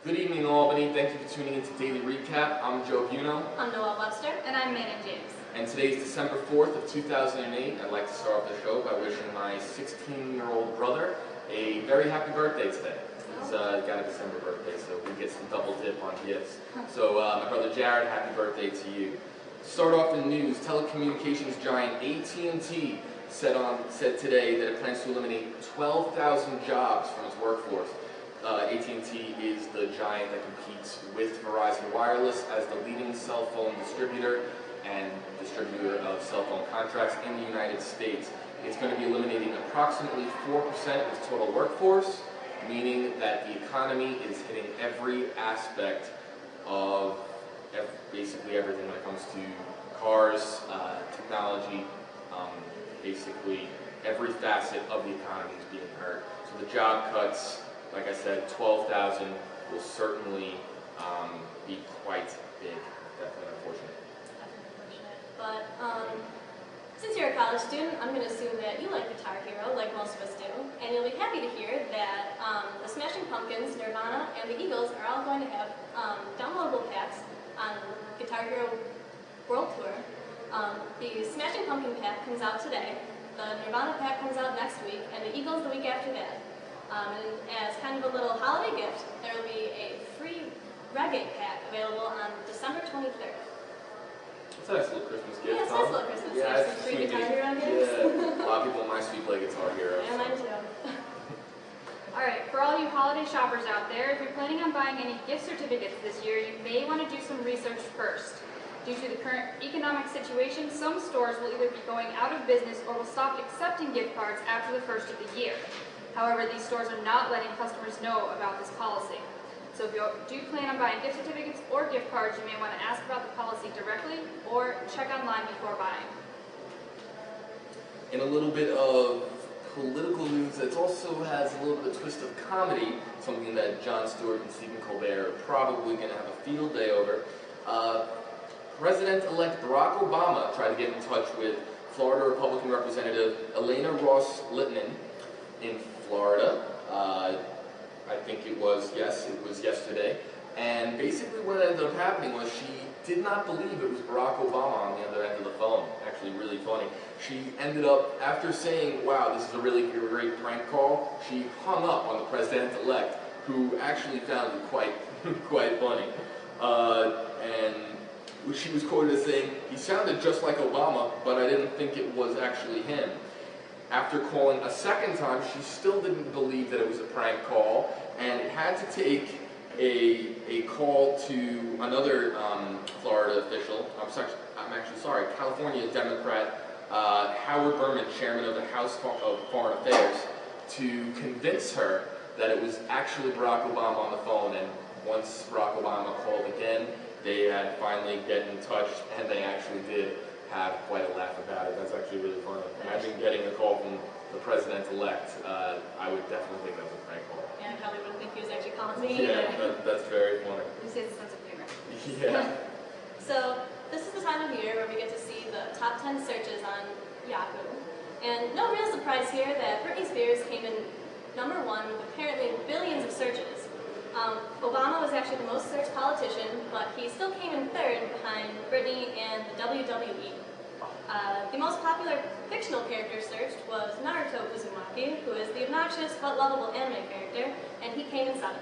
Good evening, Albany. Thank you for tuning in to Daily Recap. I'm Joe Buno. I'm Noelle Webster. And I'm Manon James. And today is December 4th of 2008. I'd like to start off the show by wishing my 16-year-old brother a very happy birthday today. He's got a December birthday, so we get some double dip on gifts. So my brother Jared, happy birthday to you. Start off in news. Telecommunications giant AT&T said today that it plans to eliminate 12,000 jobs from its workforce. AT&T is the giant that competes with Verizon Wireless as the leading cell phone distributor and distributor of cell phone contracts in the United States. It's going to be eliminating approximately 4% of its total workforce, meaning that the economy is hitting every aspect of basically everything when it comes to cars, technology, basically every facet of the economy is being hurt. So the job cuts, like I said, 12,000 will certainly be quite big. Definitely unfortunate. But since you're a college student, I'm going to assume that you like Guitar Hero, like most of us do. And you'll be happy to hear that the Smashing Pumpkins, Nirvana, and the Eagles are all going to have downloadable packs on Guitar Hero World Tour. The Smashing Pumpkin pack comes out today, the Nirvana pack comes out next week, and the Eagles the week after that. And as kind of a little holiday gift, there will be a free reggae pack available on December 23rd. It's a nice little Christmas gift. Yeah, it's a nice little Christmas gift. Yeah, Some free Guitar Hero games. Yeah, a lot of people in my suite play Guitar Hero. Yeah, mine too. Alright, for all you holiday shoppers out there, if you're planning on buying any gift certificates this year, you may want to do some research first. Due to the current economic situation, some stores will either be going out of business or will stop accepting gift cards after the first of the year. However, these stores are not letting customers know about this policy. So if you do plan on buying gift certificates or gift cards, you may want to ask about the policy directly or check online before buying. In a little bit of political news that also has a little bit of twist of comedy, something that Jon Stewart and Stephen Colbert are probably going to have a field day over. President-elect Barack Obama tried to get in touch with Florida Republican Representative Elena Ross Littman in Florida. I think it was yesterday. And basically what ended up happening was she did not believe it was Barack Obama on the other end of the phone. Actually really funny. She ended up, after saying, wow, this is a really great prank call, she hung up on the president-elect, who actually found it quite funny. And she was quoted as saying, he sounded just like Obama, but I didn't think it was actually him. After calling a second time, she still didn't believe that it was a prank call, and it had to take a call to another Florida official, California Democrat Howard Berman, chairman of the House of Foreign Affairs, to convince her that it was actually Barack Obama on the phone. And once Barack Obama called again, they had finally get in touch, and they actually did have quite a laugh about it. That's actually really funny. Imagine getting a call from the president-elect. I would definitely think that was a prank call. Yeah, I probably wouldn't think he was actually calling me. Yeah, that's very funny. This is a sense of humor. Yeah. So this is the time of year where we get to see the top 10 searches on Yahoo. And no real surprise here that Britney Spears came in #1 with apparently billions of searches. Obama was actually the most searched politician, but he still came in third behind Britney and the WWE. The most popular fictional character searched was Naruto Uzumaki, who is the obnoxious but lovable anime character, and he came in 7th.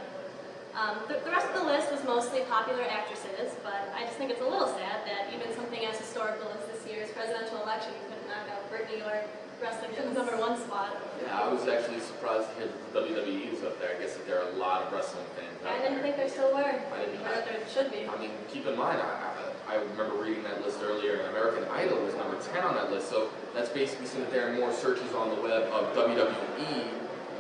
The rest of the list was mostly popular actresses, but I just think it's a little sad that even something as historical as this year's presidential election couldn't knock out Britney or wrestling to the #1 spot. Yeah, I was actually surprised to hear that the WWE was up there. I guess that there are a lot of wrestling fans out I didn't there. think there still were. I didn't Or that there should be. I mean, keep in mind, I remember reading that list earlier, and American Idol was #10 on that list, so that's basically saying that there are more searches on the web of WWE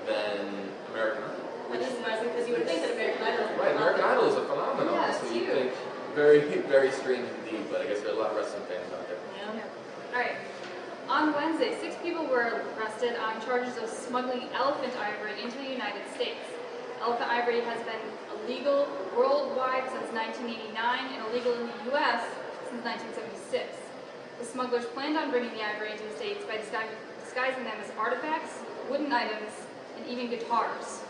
than American Idol. Which is surprising because you would think that American Idol is Right, American Idol is a phenomenon, Yeah, so it's you huge. think very, very strange indeed, but I guess there are a lot of wrestling fans out there. Yeah. Alright. On Wednesday, 6 people were arrested on charges of smuggling elephant ivory into the United States. Elephant ivory has been illegal worldwide since 1989 and illegal in the U.S. since 1976. The smugglers planned on bringing the ivory into the States by disguising them as artifacts, wooden items, and even guitars.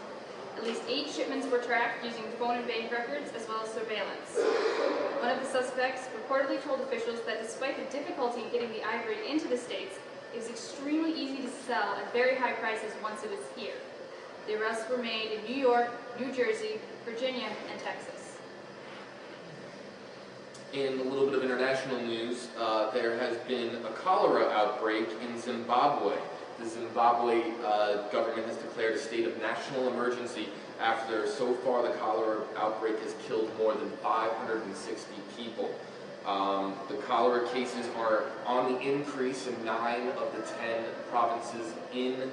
At least 8 shipments were tracked using phone and bank records as well as surveillance. One of the suspects reportedly told officials that despite the difficulty in getting the ivory into the states, it was extremely easy to sell at very high prices once it was here. The arrests were made in New York, New Jersey, Virginia, and Texas. In a little bit of international news, there has been a cholera outbreak in Zimbabwe. The Zimbabwe government has declared a state of national emergency after, so far, the cholera outbreak has killed more than 560 people. The cholera cases are on the increase in 9 of the 10 provinces in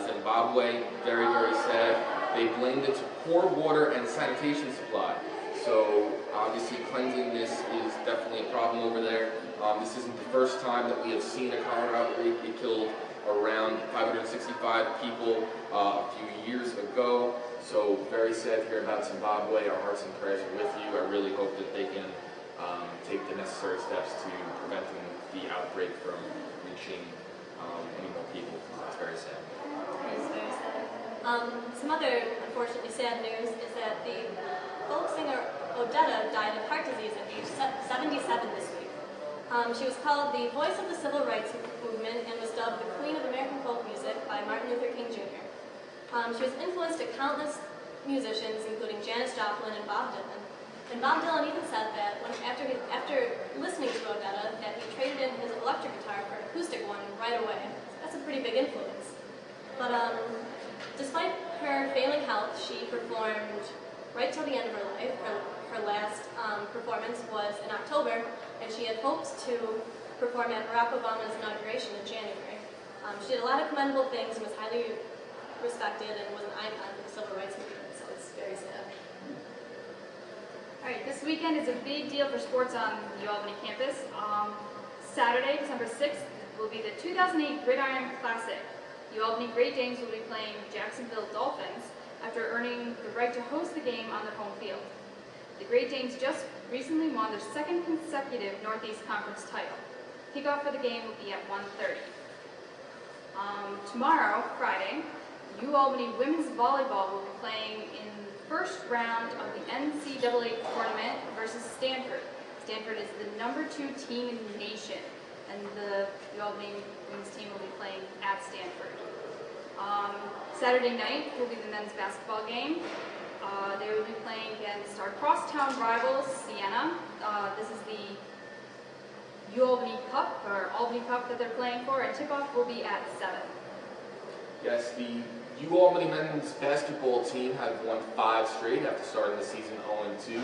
Zimbabwe. Very, very sad. They blamed it to poor water and sanitation supply. So obviously cleanliness is definitely a problem over there. This isn't the first time that we have seen a cholera outbreak. It killed around 565 people a few years ago. So very sad to hear about Zimbabwe. Our hearts and prayers are with you. I really hope that they can take the necessary steps to preventing the outbreak from reaching any more people. That's very sad. It is very sad. Some other unfortunately sad news is that the folk singer Odetta died of heart disease at age 77 this week. She was called the voice of the civil rights movement and was dubbed the Queen of American folk music by Martin Luther King Jr. She was influenced to countless musicians, including Janis Joplin and Bob Dylan. And Bob Dylan even said that after listening to Odetta, that he traded in his electric guitar for an acoustic one right away. That's a pretty big influence. But despite her failing health, she performed right till the end of her life. Her last performance was in October, and she had hopes to perform at Barack Obama's inauguration in January. She did a lot of commendable things and was highly respected and was an icon of the civil rights movement, so it's very sad. All right, this weekend is a big deal for sports on the Albany campus. Saturday, December 6th, will be the 2008 Gridiron Classic. The Albany Great Danes will be playing Jacksonville Dolphins after earning the right to host the game on their home field. The Great Danes just recently won their 2nd consecutive Northeast Conference title. Kickoff for the game will be at 1:30. Tomorrow, Friday, UAlbany women's volleyball will be playing in the first round of the NCAA tournament versus Stanford. Stanford is the #2 team in the nation, and the UAlbany women's team will be playing at Stanford. Saturday night will be the men's basketball game. They will be playing against our crosstown rivals, Siena. This is the UAlbany Cup, or Albany Cup that they're playing for, and tip-off will be at 7. Yes, the UAlbany men's basketball team have won 5 straight after starting the season 0-2.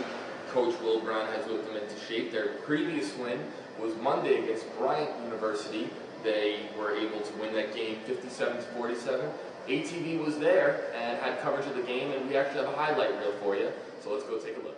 Coach Will Brown has whipped them into shape. Their previous win was Monday against Bryant University. They were able to win that game 57-47. ATV was there and had coverage of the game, and we actually have a highlight reel for you. So let's go take a look.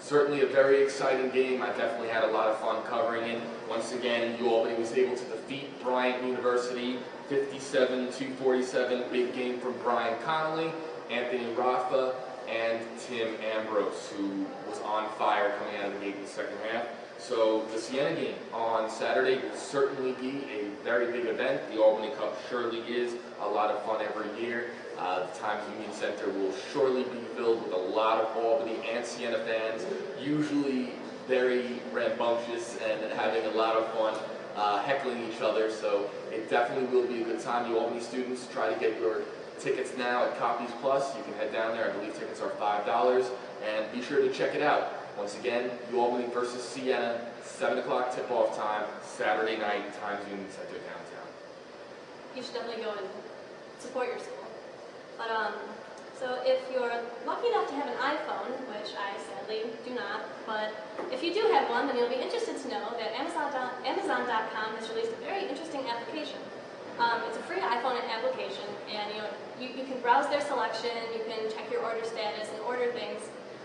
Certainly a very exciting game. I definitely had a lot of fun covering it. Once again, UAlbany was able to defeat Bryant University 57-47. Big game from Brian Connolly, Anthony Rafa, and Tim Ambrose, who was on fire coming out of the gate in the second half. So the Siena game on Saturday will certainly be a very big event. The Albany Cup surely is a lot of fun every year. The Times Union Center will surely be filled with a lot of Albany and Siena fans, usually very rambunctious and having a lot of fun heckling each other. So it definitely will be a good time. You Albany students, try to get your tickets now at Copies Plus. You can head down there. I believe tickets are $5. And be sure to check it out. Once again, Albany versus Siena, 7 o'clock tip-off time, Saturday night, Times Union Center downtown. You should definitely go and support your school. But so if you're lucky enough to have an iPhone, which I sadly do not, but if you do have one, then you'll be interested to know that Amazon.com has released a very interesting application. It's a free iPhone application, and you can browse their selection, you can check your order status and order things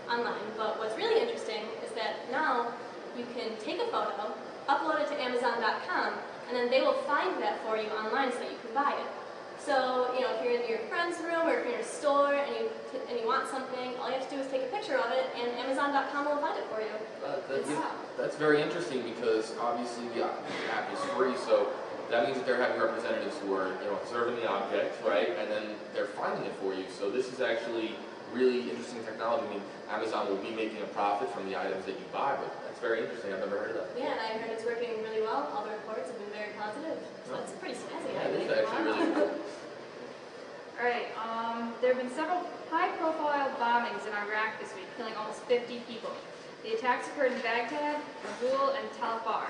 online. But what's really interesting is that now you can take a photo, upload it to Amazon.com, and then they will find that for you online so that you can buy it. So, if you're in your friend's room or if you're in a store and you want something, all you have to do is take a picture of it, and Amazon.com will find it for you. That's very interesting because obviously the app is free, so that means that they're having representatives who are, observing the object, right, and then they're finding it for you. So this is actually really interesting technology. I mean, Amazon will be making a profit from the items that you buy, but that's very interesting. I've never heard of that. Yeah, and I heard it's working really well. All the reports have been very positive. So it's pretty snazzy. Yeah, it is actually really cool. All right, there have been several high-profile bombings in Iraq this week, killing almost 50 people. The attacks occurred in Baghdad, Mosul, and Tal Afar.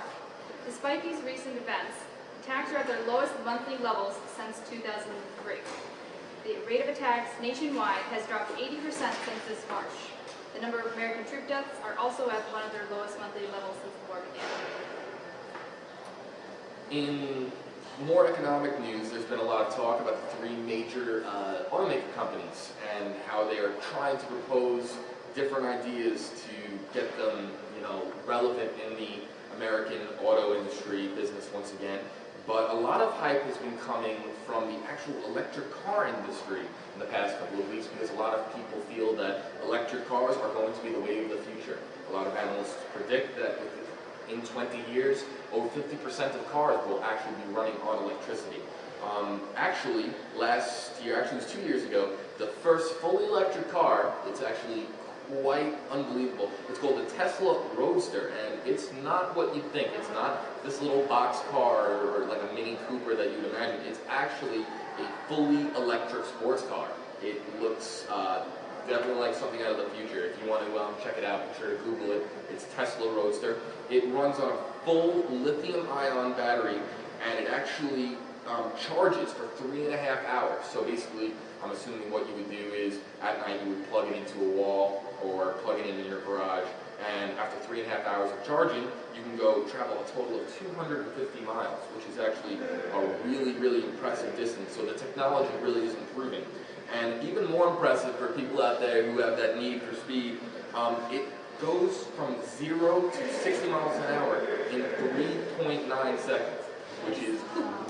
Despite these recent events, attacks are at their lowest monthly levels since 2003. The rate of attacks nationwide has dropped 80% since this March. The number of American troop deaths are also at one of their lowest monthly levels since the war began. In more economic news, there's been a lot of talk about the three major automaker companies and how they are trying to propose different ideas to get them, relevant in the American auto industry business once again. But a lot of hype has been coming from the actual electric car industry in the past couple of weeks because a lot of people feel that electric cars are going to be the wave of the future. A lot of analysts predict that in 20 years, over 50% of cars will actually be running on electricity. Actually, last year, it was 2 years ago, the first fully electric car, it's actually quite unbelievable. It's called the Tesla Roadster, and it's not what you think. It's not this little box car or like a Mini Cooper that you'd imagine. It's actually a fully electric sports car. It looks definitely like something out of the future. If you want to check it out, be sure to Google it. It's Tesla Roadster. It runs on a full lithium-ion battery, and it actually charges for 3.5 hours. So basically, I'm assuming what you would do is at night you would plug it into a wall or plug it in your garage, and after 3.5 hours of charging, you can go travel a total of 250 miles, which is actually a really, really impressive distance. So the technology really is improving. And even more impressive for people out there who have that need for speed, it goes from 0 to 60 miles an hour in 3.9 seconds, which is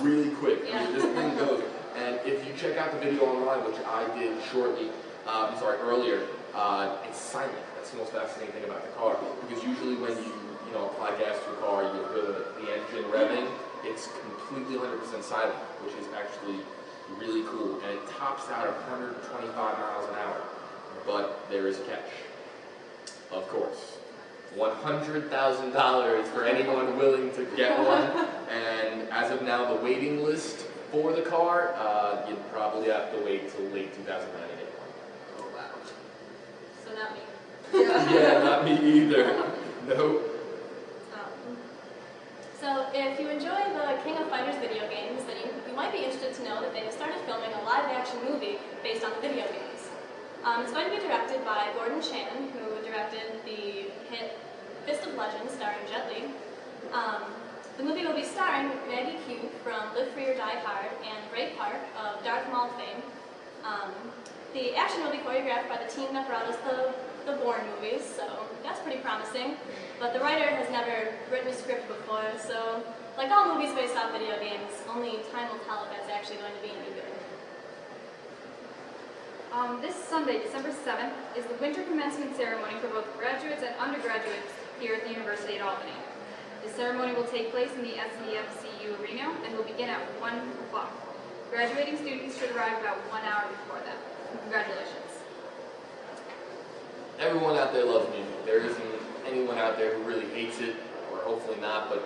really quick. I mean, this thing goes. And if you check out the video online, which I did earlier, it's silent. That's the most fascinating thing about the car. Because usually when you apply gas to a car, you feel the engine revving. It's completely 100% silent, which is actually really cool. And it tops out at 125 miles an hour. But there is a catch. Of course. $100,000 for anyone willing to get one. And as of now, the waiting list for the car, you'd probably have to wait till late 2009 to get one. Oh, wow. So not me. Yeah, not me either. Nope. So if you enjoy the King of Fighters video games, then you might be interested to know that they have started filming a live-action movie based on the video games. It's going to be directed by Gordon Chan, who directed the hit Fist of Legend starring Jet Li. The movie will be starring Maggie Q from Live Free or Die Hard and Ray Park of Darth Maul fame. The action will be choreographed by the team that brought us the Bourne movies, so that's pretty promising. But the writer has never written a script before, so like all movies based off video games, only time will tell if that's actually going to be any good. This Sunday, December 7th, is the winter commencement ceremony for both graduates and undergraduates here at the University at Albany. The ceremony will take place in the SEFCU arena and will begin at 1 o'clock. Graduating students should arrive about 1 hour before that. Congratulations. Everyone out there loves music. There isn't anyone out there who really hates it, or hopefully not, but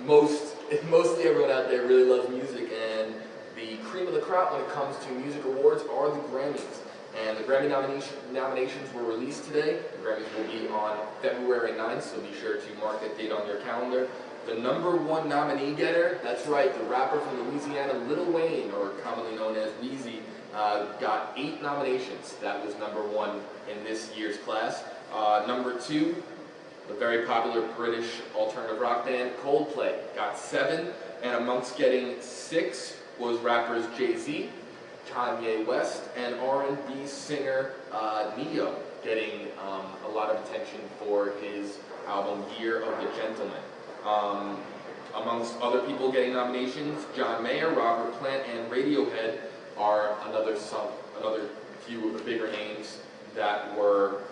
mostly everyone out there really loves music, and the cream of the crop when it comes to music awards are the Grammys. And the Grammy nominations were released today. The Grammys will be on February 9th, so be sure to mark that date on your calendar. The #1 nominee getter, that's right, the rapper from Louisiana, Lil Wayne, or commonly known as Weezy, got 8 nominations. That was #1 in this year's class. #2, the very popular British alternative rock band Coldplay got 7, and amongst getting 6 was rappers Jay-Z, Kanye West, and R&B singer Neo, getting a lot of attention for his album Year of the Gentleman. Amongst other people getting nominations, John Mayer, Robert Plant, and Radiohead are another few of the bigger names that were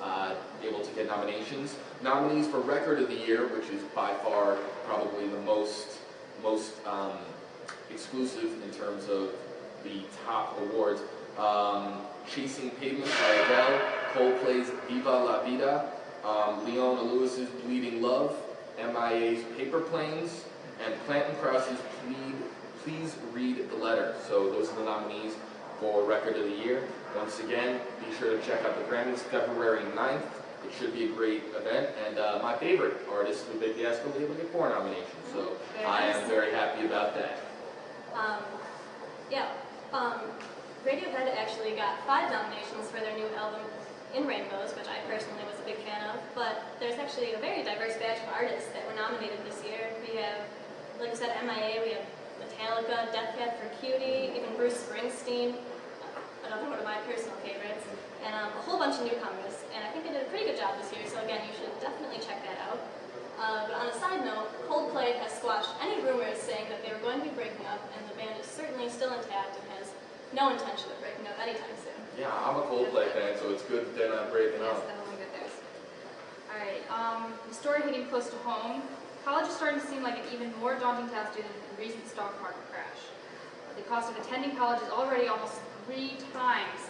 able to get nominations. Nominees for Record of the Year, which is by far probably the most exclusive in terms of the top awards. Chasing Pavement by Adele, Coldplay's Viva La Vida, Leona Lewis's Bleeding Love, MIA's Paper Planes, and Plant and Krause's Please Read the Letter. So those are the nominees for Record of the Year. Once again, be sure to check out the Grammys February 9th. It should be a great event, and my favorite artist, the Big Ass, will be able to get 4 nominations. So I am very happy about that. Radiohead actually got 5 nominations for their new album In Rainbows, which I personally was a big fan of, but there's actually a very diverse batch of artists that were nominated this year. We have, like I said, MIA, we have Metallica, Death Cab for Cutie, even Bruce Springsteen, another one of my personal favorites, and a whole bunch of newcomers, and I think they did a pretty good job this year, so again, you should definitely check that out. But on a side note, Coldplay has squashed any rumors saying that they were going to be breaking up, and the band is certainly still intact and has no intention of breaking up anytime soon. Yeah, I'm a Coldplay fan, so it's good that they're not breaking Yes, up. definitely good news. Alright, the story hitting close to home. College is starting to seem like an even more daunting task due to the recent stock market crash. The cost of attending college is already almost 3 times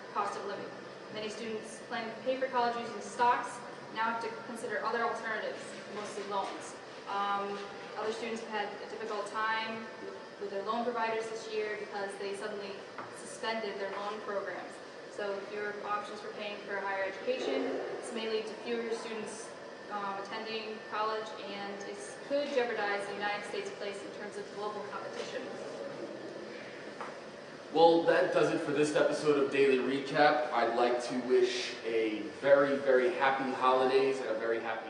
the cost of living. Many students plan to pay for college using stocks, now have to consider other alternatives, mostly loans. Other students have had a difficult time with their loan providers this year because they suddenly suspended their loan programs. So your options for paying for higher education, this may lead to fewer students attending college, and it could jeopardize the United States' place in terms of global competition. Well, that does it for this episode of Daily Recap. I'd like to wish a very, very happy holidays and a very happy